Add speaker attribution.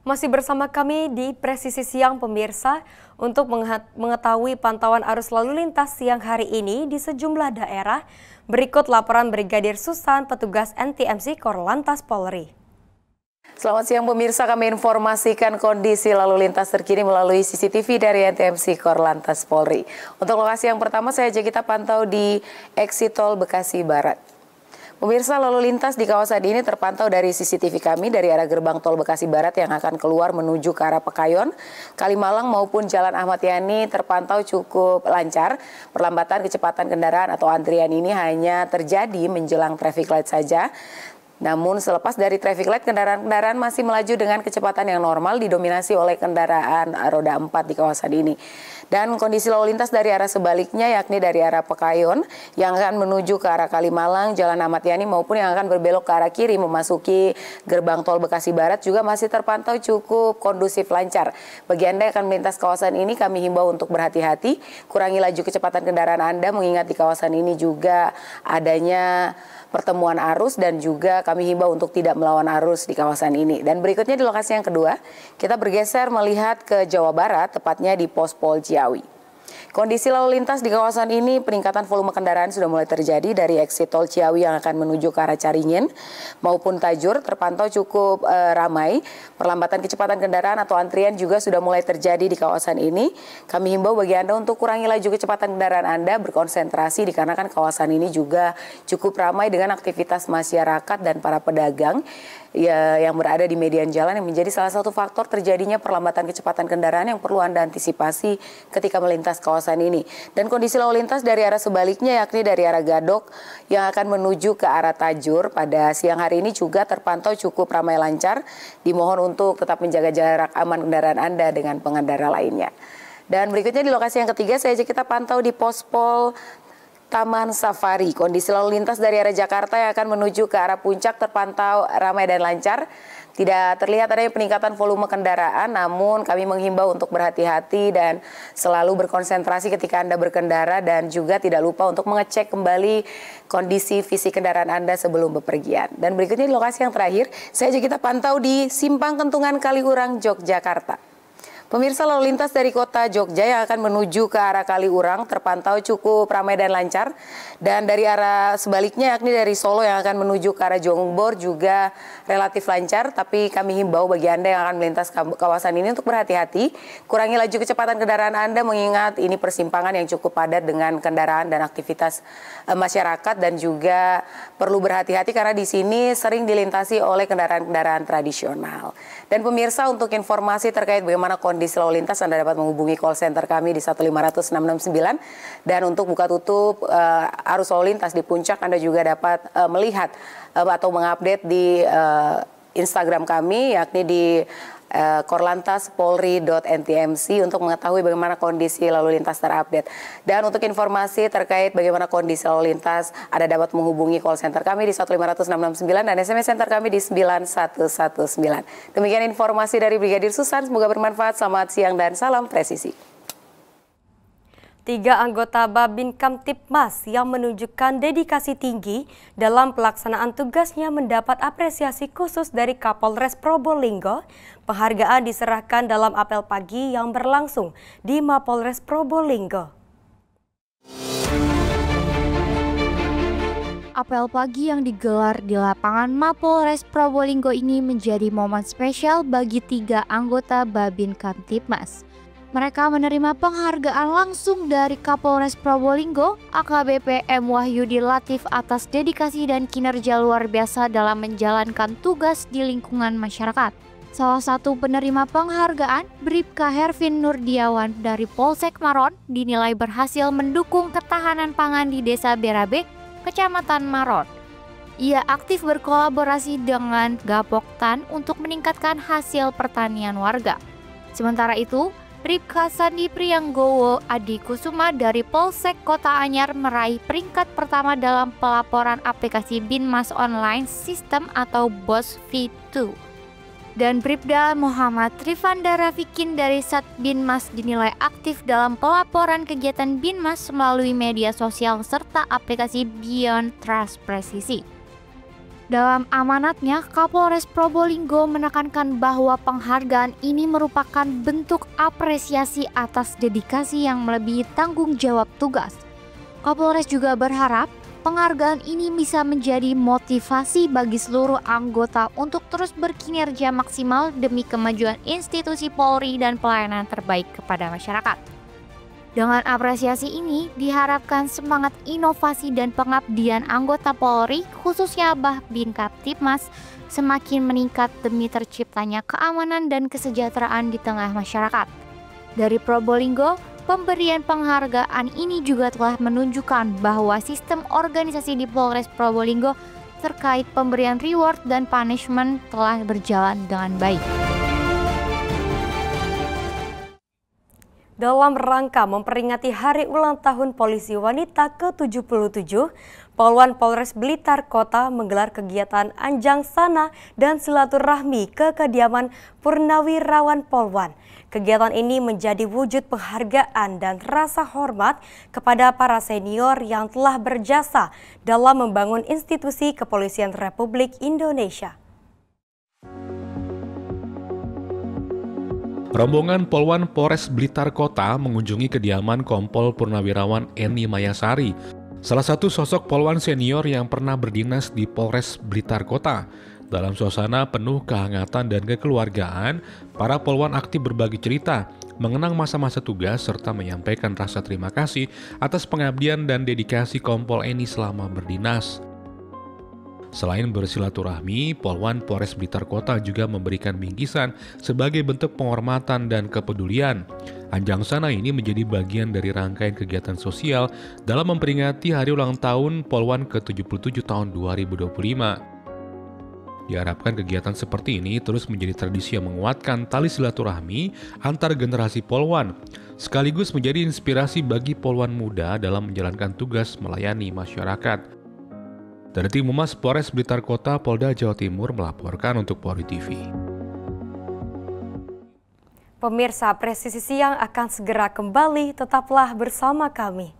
Speaker 1: Masih bersama kami di Presisi Siang pemirsa untuk mengetahui pantauan arus lalu lintas siang hari ini di sejumlah daerah. Berikut laporan Brigadir Susan, petugas NTMC Korlantas Polri.
Speaker 2: Selamat siang pemirsa, kami informasikan kondisi lalu lintas terkini melalui CCTV dari NTMC Korlantas Polri. Untuk lokasi yang pertama saya ajak kita pantau di Exit Tol Bekasi Barat. Pemirsa, lalu lintas di kawasan ini terpantau dari CCTV kami dari arah gerbang tol Bekasi Barat yang akan keluar menuju ke arah Pekayon, Kalimalang maupun Jalan Ahmad Yani terpantau cukup lancar. Perlambatan kecepatan kendaraan atau antrian ini hanya terjadi menjelang traffic light saja. Namun selepas dari traffic light, kendaraan-kendaraan masih melaju dengan kecepatan yang normal didominasi oleh kendaraan roda 4 di kawasan ini. Dan kondisi lalu lintas dari arah sebaliknya yakni dari arah Pekayon yang akan menuju ke arah Kalimalang, Jalan Ahmad Yani maupun yang akan berbelok ke arah kiri memasuki gerbang tol Bekasi Barat juga masih terpantau cukup kondusif lancar. Bagi Anda yang akan melintas kawasan ini kami himbau untuk berhati-hati, kurangi laju kecepatan kendaraan Anda mengingat di kawasan ini juga adanya pertemuan arus dan juga kami himbau untuk tidak melawan arus di kawasan ini. Dan berikutnya di lokasi yang kedua, kita bergeser melihat ke Jawa Barat, tepatnya di Pos Pol Ciawi. Kondisi lalu lintas di kawasan ini peningkatan volume kendaraan sudah mulai terjadi dari exit tol Ciawi yang akan menuju ke arah Caringin maupun Tajur terpantau cukup ramai. Perlambatan kecepatan kendaraan atau antrian juga sudah mulai terjadi di kawasan ini. Kami himbau bagi Anda untuk kurangi laju kecepatan kendaraan Anda, berkonsentrasi dikarenakan kawasan ini juga cukup ramai dengan aktivitas masyarakat dan para pedagang yang berada di median jalan yang menjadi salah satu faktor terjadinya perlambatan kecepatan kendaraan yang perlu Anda antisipasi ketika melintas kawasan ini. Dan kondisi lalu lintas dari arah sebaliknya yakni dari arah Gadok yang akan menuju ke arah Tajur pada siang hari ini juga terpantau cukup ramai lancar. Dimohon untuk tetap menjaga jarak aman kendaraan Anda dengan pengendara lainnya. Dan berikutnya di lokasi yang ketiga saya ajak kita pantau di Pos Pol Taman Safari. Kondisi lalu lintas dari arah Jakarta yang akan menuju ke arah Puncak terpantau ramai dan lancar. Tidak terlihat adanya peningkatan volume kendaraan, namun kami menghimbau untuk berhati-hati dan selalu berkonsentrasi ketika Anda berkendara dan juga tidak lupa untuk mengecek kembali kondisi fisik kendaraan Anda sebelum bepergian. Dan berikutnya di lokasi yang terakhir, saya ajak kita pantau di Simpang Kentungan Kaliurang, Yogyakarta. Pemirsa, lalu lintas dari kota Jogja yang akan menuju ke arah Kaliurang terpantau cukup ramai dan lancar. Dan dari arah sebaliknya yakni dari Solo yang akan menuju ke arah Jongbor juga relatif lancar. Tapi kami himbau bagi Anda yang akan melintas kawasan ini untuk berhati-hati. Kurangi laju kecepatan kendaraan Anda mengingat ini persimpangan yang cukup padat dengan kendaraan dan aktivitas masyarakat. Dan juga perlu berhati-hati karena di sini sering dilintasi oleh kendaraan-kendaraan tradisional. Dan pemirsa, untuk informasi terkait bagaimana kondisi lalu lintas Anda dapat menghubungi call center kami di 1500669 dan untuk buka tutup arus lalu lintas di Puncak Anda juga dapat melihat atau mengupdate di Instagram kami yakni di korlantaspolri.ntmc untuk mengetahui bagaimana kondisi lalu lintas terupdate. Dan untuk informasi terkait bagaimana kondisi lalu lintas, Anda dapat menghubungi call center kami di 1500669 dan SMS center kami di 9119. Demikian informasi dari Brigadir Susan, semoga bermanfaat. Selamat siang dan salam presisi.
Speaker 1: 3 anggota Babin Kamtibmas yang menunjukkan dedikasi tinggi dalam pelaksanaan tugasnya mendapat apresiasi khusus dari Kapolres Probolinggo. Penghargaan diserahkan dalam apel pagi yang berlangsung di Mapolres Probolinggo.
Speaker 3: Apel pagi yang digelar di lapangan Mapolres Probolinggo ini menjadi momen spesial bagi 3 anggota Babin Kamtibmas. Mereka menerima penghargaan langsung dari Kapolres Probolinggo, AKBP M. Wahyudi Latif atas dedikasi dan kinerja luar biasa dalam menjalankan tugas di lingkungan masyarakat. Salah satu penerima penghargaan, Bribka Hervin Nurdiawan dari Polsek Maron, dinilai berhasil mendukung ketahanan pangan di Desa Berabe, Kecamatan Maron. Ia aktif berkolaborasi dengan Gapoktan untuk meningkatkan hasil pertanian warga. Sementara itu, Bribka Sandi Priyanggowo Adi Kusuma dari Polsek Kota Anyar meraih peringkat pertama dalam pelaporan aplikasi Binmas Online System atau BOS V2. Dan Bribda Muhammad Trivanda Rafikin dari Sat Binmas dinilai aktif dalam pelaporan kegiatan Binmas melalui media sosial serta aplikasi Beyond Trust Presisi. Dalam amanatnya, Kapolres Probolinggo menekankan bahwa penghargaan ini merupakan bentuk apresiasi atas dedikasi yang melebihi tanggung jawab tugas. Kapolres juga berharap penghargaan ini bisa menjadi motivasi bagi seluruh anggota untuk terus berkinerja maksimal demi kemajuan institusi Polri dan pelayanan terbaik kepada masyarakat. Dengan apresiasi ini, diharapkan semangat inovasi dan pengabdian anggota Polri, khususnya Babin Kamtibmas, semakin meningkat demi terciptanya keamanan dan kesejahteraan di tengah masyarakat. Dari Probolinggo, pemberian penghargaan ini juga telah menunjukkan bahwa sistem organisasi di Polres Probolinggo terkait pemberian reward dan punishment telah berjalan dengan baik.
Speaker 1: Dalam rangka memperingati Hari Ulang Tahun Polisi Wanita ke-77, Poluan Polres Blitar Kota menggelar kegiatan Anjang Sana dan silaturahmi ke kediaman Purnawirawan Poluan. Kegiatan ini menjadi wujud penghargaan dan rasa hormat kepada para senior yang telah berjasa dalam membangun institusi Kepolisian Republik Indonesia.
Speaker 4: Rombongan Poluan Polres Blitar Kota mengunjungi kediaman Kompol Purnawirawan Eni Mayasari, salah satu sosok poluan senior yang pernah berdinas di Polres Blitar Kota. Dalam suasana penuh kehangatan dan kekeluargaan, para poluan aktif berbagi cerita, mengenang masa-masa tugas serta menyampaikan rasa terima kasih atas pengabdian dan dedikasi Kompol Eni selama berdinas. Selain bersilaturahmi, Poluan Polres Blitar Kota juga memberikan bingkisan sebagai bentuk penghormatan dan kepedulian. Anjang Sana ini menjadi bagian dari rangkaian kegiatan sosial dalam memperingati Hari Ulang Tahun Poluan ke-77 tahun 2025. Diharapkan kegiatan seperti ini terus menjadi tradisi yang menguatkan tali silaturahmi antar generasi poluan, sekaligus menjadi inspirasi bagi poluan muda dalam menjalankan tugas melayani masyarakat. Dari tim Humas Polres Blitar Kota, Polda Jawa Timur melaporkan untuk Polri TV.
Speaker 1: Pemirsa, Presisi Siang akan segera kembali, tetaplah bersama kami.